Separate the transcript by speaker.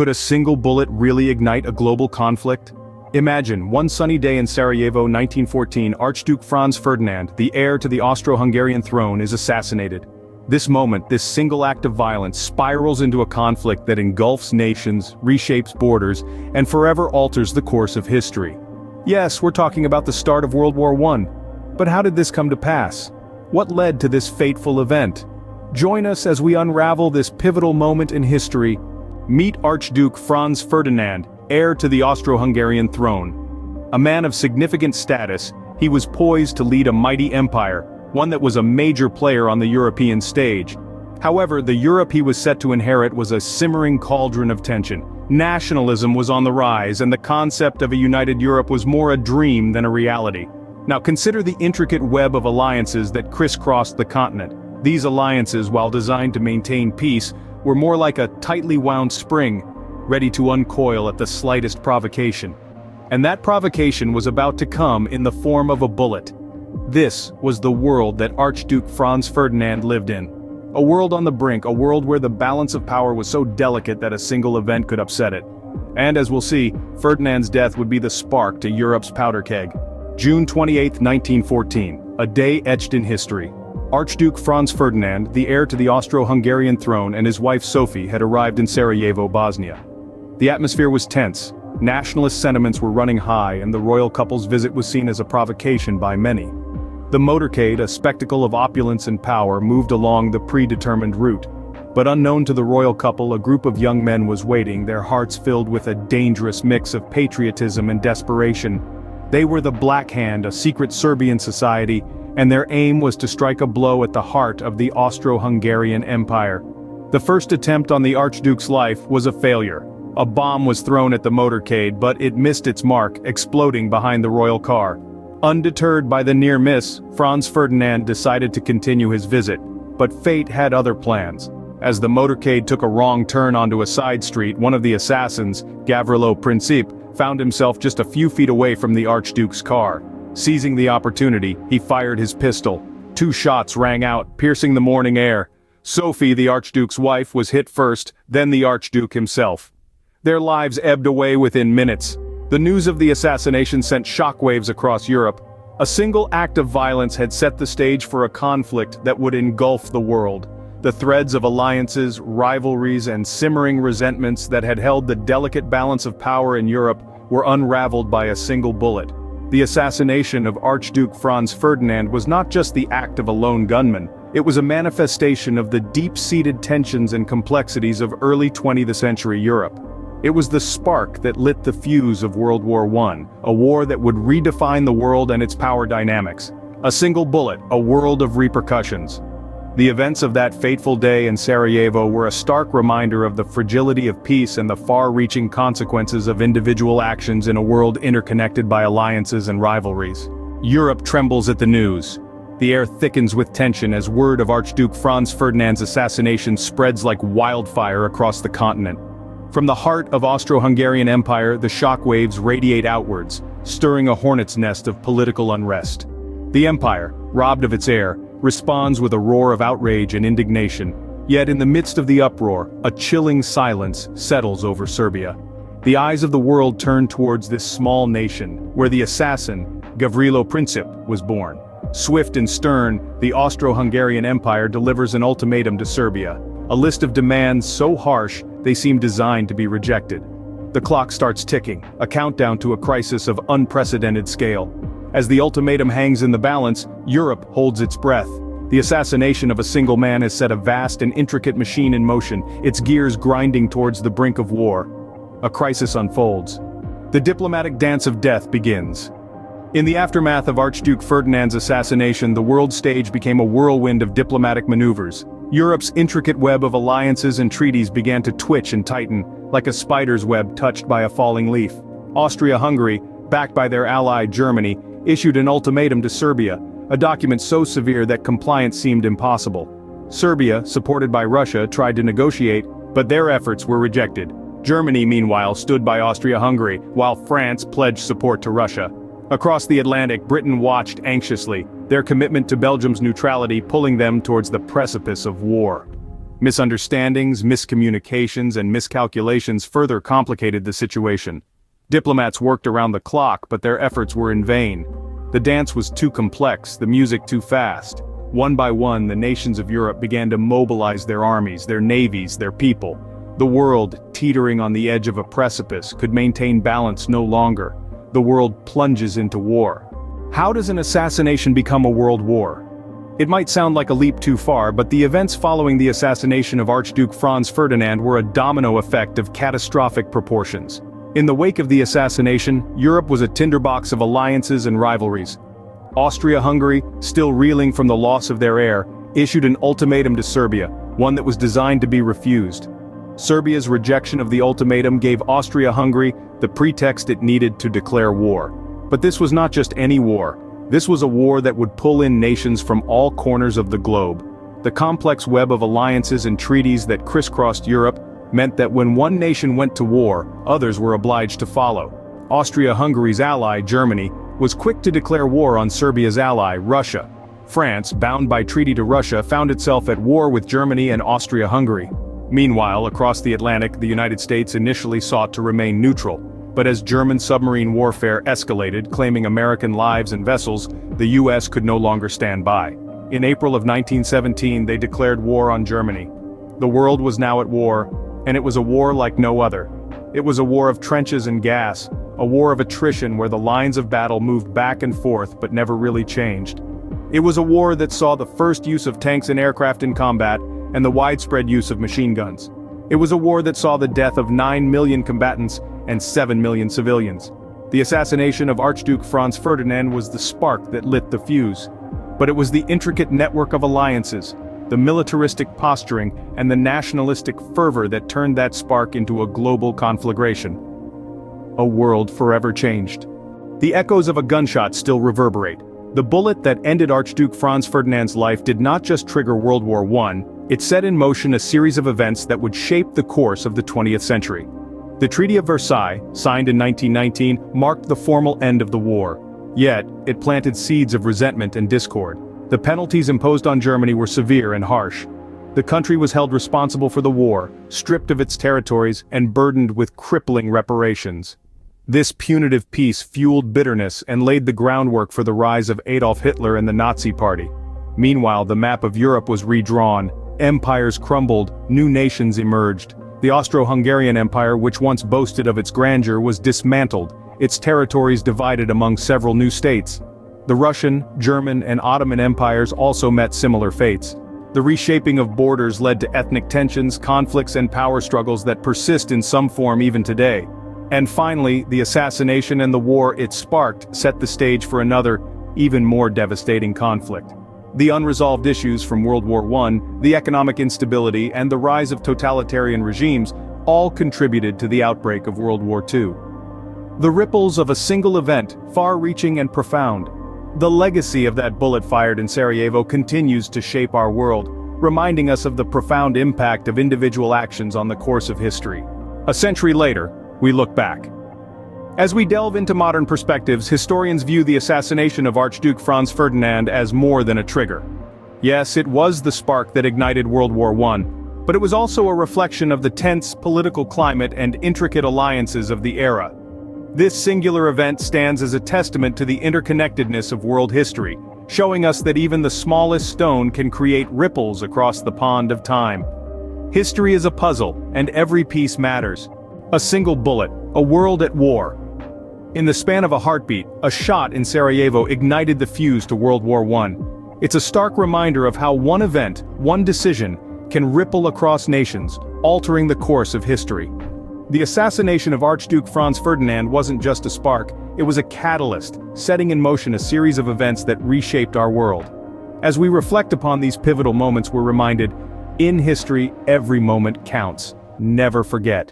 Speaker 1: Could a single bullet really ignite a global conflict? Imagine, one sunny day in Sarajevo, 1914, Archduke Franz Ferdinand, the heir to the Austro-Hungarian throne, is assassinated. This moment, this single act of violence, spirals into a conflict that engulfs nations, reshapes borders, and forever alters the course of history. Yes, we're talking about the start of World War I. But how did this come to pass? What led to this fateful event? Join us as we unravel this pivotal moment in history. Meet Archduke Franz Ferdinand, heir to the Austro-Hungarian throne. A man of significant status, he was poised to lead a mighty empire, one that was a major player on the European stage. However, the Europe he was set to inherit was a simmering cauldron of tension. Nationalism was on the rise, and the concept of a united Europe was more a dream than a reality. Now consider the intricate web of alliances that crisscrossed the continent. These alliances, while designed to maintain peace, were more like a tightly wound spring, ready to uncoil at the slightest provocation. And that provocation was about to come in the form of a bullet. This was the world that Archduke Franz Ferdinand lived in. A world on the brink, a world where the balance of power was so delicate that a single event could upset it. And as we'll see, Ferdinand's death would be the spark to Europe's powder keg. June 28, 1914, a day etched in history. Archduke Franz Ferdinand, the heir to the Austro-Hungarian throne, and his wife Sophie had arrived in Sarajevo, Bosnia. The atmosphere was tense, nationalist sentiments were running high, and the royal couple's visit was seen as a provocation by many. The motorcade, a spectacle of opulence and power, moved along the predetermined route. But unknown to the royal couple, a group of young men was waiting, their hearts filled with a dangerous mix of patriotism and desperation. They were the Black Hand, a secret Serbian society, and their aim was to strike a blow at the heart of the Austro-Hungarian Empire. The first attempt on the Archduke's life was a failure. A bomb was thrown at the motorcade, but it missed its mark, exploding behind the royal car. Undeterred by the near miss, Franz Ferdinand decided to continue his visit, but fate had other plans. As the motorcade took a wrong turn onto a side street, one of the assassins, Gavrilo Princip, found himself just a few feet away from the Archduke's car. Seizing the opportunity, he fired his pistol. 2 shots rang out, piercing the morning air. Sophie, the Archduke's wife, was hit first, then the Archduke himself. Their lives ebbed away within minutes. The news of the assassination sent shockwaves across Europe. A single act of violence had set the stage for a conflict that would engulf the world. The threads of alliances, rivalries, and simmering resentments that had held the delicate balance of power in Europe were unraveled by a single bullet. The assassination of Archduke Franz Ferdinand was not just the act of a lone gunman, it was a manifestation of the deep-seated tensions and complexities of early 20th century Europe. It was the spark that lit the fuse of World War I, a war that would redefine the world and its power dynamics. A single bullet, a world of repercussions. The events of that fateful day in Sarajevo were a stark reminder of the fragility of peace and the far-reaching consequences of individual actions in a world interconnected by alliances and rivalries. Europe trembles at the news. The air thickens with tension as word of Archduke Franz Ferdinand's assassination spreads like wildfire across the continent. From the heart of Austro-Hungarian Empire, the shockwaves radiate outwards, stirring a hornet's nest of political unrest. The empire, robbed of its heir, responds with a roar of outrage and indignation. Yet in the midst of the uproar, a chilling silence settles over Serbia. The eyes of the world turn towards this small nation, where the assassin, Gavrilo Princip, was born. Swift and stern, the Austro-Hungarian Empire delivers an ultimatum to Serbia. A list of demands so harsh, they seem designed to be rejected. The clock starts ticking, a countdown to a crisis of unprecedented scale. As the ultimatum hangs in the balance, Europe holds its breath. The assassination of a single man has set a vast and intricate machine in motion, its gears grinding towards the brink of war. A crisis unfolds. The diplomatic dance of death begins. In the aftermath of Archduke Ferdinand's assassination, the world stage became a whirlwind of diplomatic maneuvers. Europe's intricate web of alliances and treaties began to twitch and tighten, like a spider's web touched by a falling leaf. Austria-Hungary, backed by their ally Germany, issued an ultimatum to Serbia, a document so severe that compliance seemed impossible. Serbia, supported by Russia, tried to negotiate, but their efforts were rejected. Germany, meanwhile, stood by Austria-Hungary, while France pledged support to Russia. Across the Atlantic, Britain watched anxiously, their commitment to Belgium's neutrality pulling them towards the precipice of war. Misunderstandings, miscommunications, and miscalculations further complicated the situation. Diplomats worked around the clock, but their efforts were in vain. The dance was too complex, the music too fast. One by one, the nations of Europe began to mobilize their armies, their navies, their people. The world, teetering on the edge of a precipice, could maintain balance no longer. The world plunges into war. How does an assassination become a world war? It might sound like a leap too far, but the events following the assassination of Archduke Franz Ferdinand were a domino effect of catastrophic proportions. In the wake of the assassination, Europe was a tinderbox of alliances and rivalries. Austria-Hungary, still reeling from the loss of their heir, issued an ultimatum to Serbia, one that was designed to be refused. Serbia's rejection of the ultimatum gave Austria-Hungary the pretext it needed to declare war. But this was not just any war. This was a war that would pull in nations from all corners of the globe. The complex web of alliances and treaties that crisscrossed Europe meant that when one nation went to war, others were obliged to follow. Austria-Hungary's ally, Germany, was quick to declare war on Serbia's ally, Russia. France, bound by treaty to Russia, found itself at war with Germany and Austria-Hungary. Meanwhile, across the Atlantic, the United States initially sought to remain neutral. But as German submarine warfare escalated, claiming American lives and vessels, the US could no longer stand by. In April of 1917, they declared war on Germany. The world was now at war, and it was a war like no other. It was a war of trenches and gas, a war of attrition where the lines of battle moved back and forth but never really changed. It was a war that saw the first use of tanks and aircraft in combat, and the widespread use of machine guns. It was a war that saw the death of 9 million combatants and 7 million civilians. The assassination of Archduke Franz Ferdinand was the spark that lit the fuse. But it was the intricate network of alliances, the militaristic posturing, and the nationalistic fervor that turned that spark into a global conflagration. A world forever changed. The echoes of a gunshot still reverberate. The bullet that ended Archduke Franz Ferdinand's life did not just trigger World War I, it set in motion a series of events that would shape the course of the 20th century. The Treaty of Versailles, signed in 1919, marked the formal end of the war. Yet, it planted seeds of resentment and discord. The penalties imposed on Germany were severe and harsh. The country was held responsible for the war, stripped of its territories, and burdened with crippling reparations. This punitive peace fueled bitterness and laid the groundwork for the rise of Adolf Hitler and the Nazi Party. Meanwhile, the map of Europe was redrawn, empires crumbled, new nations emerged. The Austro-Hungarian Empire, which once boasted of its grandeur, was dismantled, its territories divided among several new states. The Russian, German, and Ottoman empires also met similar fates. The reshaping of borders led to ethnic tensions, conflicts, and power struggles that persist in some form even today. And finally, the assassination and the war it sparked set the stage for another, even more devastating conflict. The unresolved issues from World War I, the economic instability, and the rise of totalitarian regimes all contributed to the outbreak of World War II. The ripples of a single event, far-reaching and profound. The legacy of that bullet fired in Sarajevo continues to shape our world, reminding us of the profound impact of individual actions on the course of history. A century later, we look back. As we delve into modern perspectives, historians view the assassination of Archduke Franz Ferdinand as more than a trigger. Yes, it was the spark that ignited World War I, but it was also a reflection of the tense political climate and intricate alliances of the era. This singular event stands as a testament to the interconnectedness of world history, showing us that even the smallest stone can create ripples across the pond of time. History is a puzzle, and every piece matters. A single bullet, a world at war. In the span of a heartbeat, a shot in Sarajevo ignited the fuse to World War I. It's a stark reminder of how one event, one decision, can ripple across nations, altering the course of history. The assassination of Archduke Franz Ferdinand wasn't just a spark, it was a catalyst, setting in motion a series of events that reshaped our world. As we reflect upon these pivotal moments, we're reminded, in history, every moment counts. Never forget.